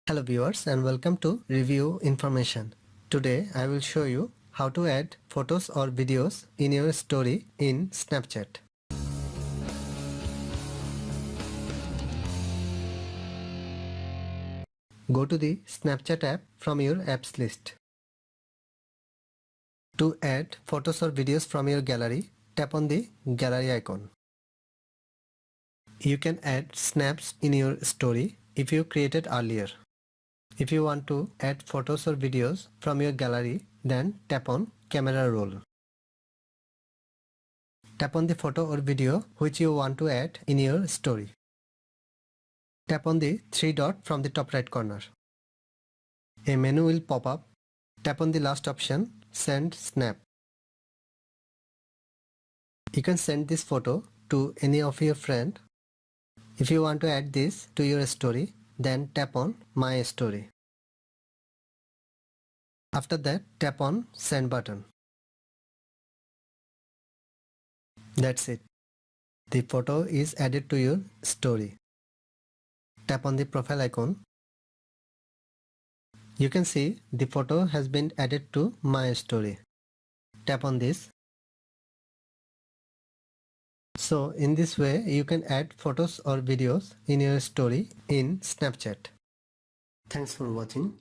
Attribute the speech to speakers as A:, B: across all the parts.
A: Hello viewers and welcome to Review Information. Today I will show you how to add photos or videos in your story in Snapchat. Go to the Snapchat app from your apps list. To add photos or videos from your gallery, tap on the gallery icon. You can add snaps in your story if you created earlier. If you want to add photos or videos from your gallery, then tap on camera roll. Tap on the photo or video which you want to add in your story. Tap on the three dot from the top right corner. A menu will pop up. Tap on the last option, Send Snap. You can send this photo to any of your friends. If you want to add this to your story, then tap on My Story. After that, tap on Send button. That's it. The photo is added to your story. Tap on the profile icon. You can see the photo has been added to My Story. Tap on this. So in this way you can add photos or videos in your story in Snapchat. Thanks for watching.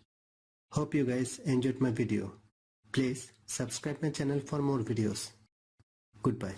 A: Hope you guys enjoyed my video. Please subscribe my channel for more videos. Goodbye.